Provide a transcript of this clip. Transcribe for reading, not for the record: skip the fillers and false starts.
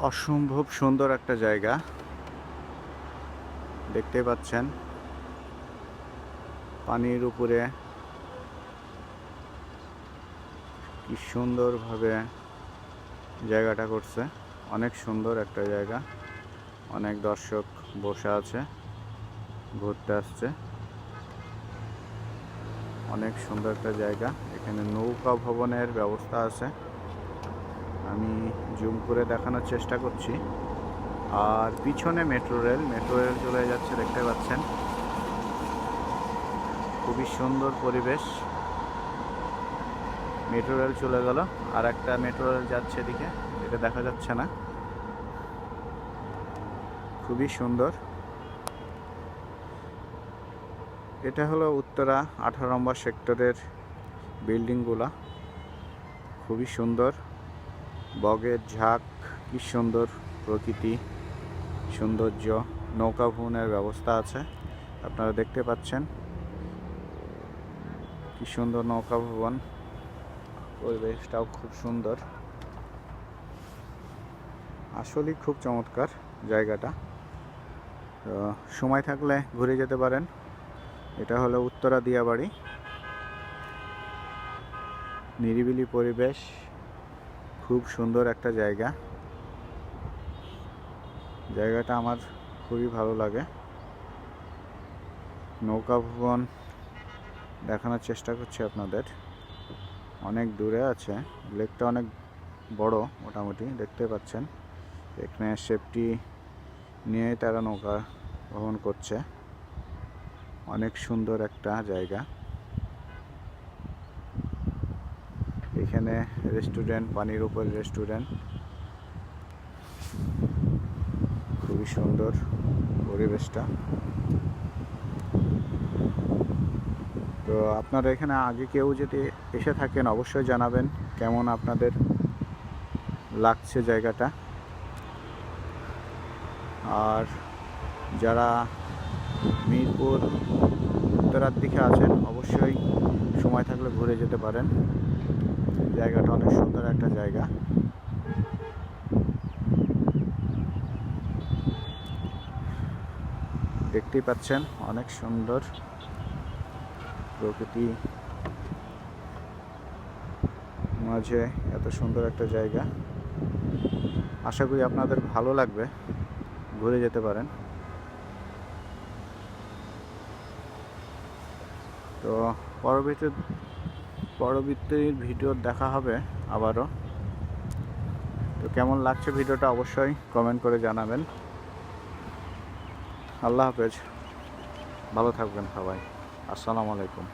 অসম্ভব সুন্দর একটা জায়গা দেখতে পাচ্ছেন। পানির উপরে কি সুন্দরভাবে জায়গাটা করছে। অনেক সুন্দর একটা জায়গা। অনেক দর্শক বসে আছে, ঘুরতে আসছে। অনেক সুন্দর একটা জায়গা। এখানে নৌকা ভবনের ব্যবস্থা আছে। আমি জুম করে দেখানোর চেষ্টা করছি। আর পিছনে মেট্রো রেল চলে যাচ্ছে, দেখতে পাচ্ছেন। খুবই সুন্দর পরিবেশ। মেট্রো রেল চলে গেল, আর একটা মেট্রো রেল যাচ্ছে এদিকে, এটা দেখা যাচ্ছে না। খুবই সুন্দর। এটা হলো উত্তরা 18 নম্বর সেক্টরের বিল্ডিংগুলা। খুবই সুন্দর। বগের ঝাঁক, কি সুন্দর প্রকৃতি সৌন্দর্য। নৌকা ভবনের ব্যবস্থা আছে, আপনারা দেখতে পাচ্ছেন। কি সুন্দর নৌকা ভবন। পরিবেশটাও খুব সুন্দর। আসলেই খুব চমৎকার জায়গাটা। তো সময় থাকলে ঘুরে যেতে পারেন। এটা হলো উত্তরা দিয়াবাড়ি। নিরিবিলি পরিবেশ, খুব সুন্দর একটা জায়গা। জায়গাটা আমার খুবই ভালো লাগে। নৌকা ভবন দেখানোর চেষ্টা করছি আপনাদের। অনেক দূরে আছে, লেকটা অনেক বড়, মোটামুটি দেখতে পাচ্ছেন। এখানে সেফটি নিয়ে তারা নৌকা ভ্রমণ করছে। অনেক সুন্দর একটা জায়গা। এখানে রেস্টুরেন্ট, পানির উপর রেস্টুরেন্ট। খুবই সুন্দর পরিবেশটা। তো আপনারা এখানে আগে কেউ যদি এসে থাকেন অবশ্যই জানাবেন কেমন আপনাদের লাগছে জায়গাটা। আর যারা মিরপুর উত্তরার দিকে আছেন অবশ্যই সময় থাকলে ঘুরে যেতে পারেন। জায়গাটা অনেক সুন্দর একটা জায়গা। দেখতেই পাচ্ছেন, অনেক সুন্দর প্রকৃতি মাঝে এত সুন্দর একটা জায়গা। আশা করি আপনাদের ভালো লাগবে, ঘুরে যেতে পারেন। তো পরবর্তী ভিডিও দেখা হবে আবারও। তো কেমন লাগছে ভিডিওটা অবশ্যই কমেন্ট করে জানাবেন। আল্লাহ হাফেজ, ভালো থাকবেন সবাই। আসসালামু আলাইকুম।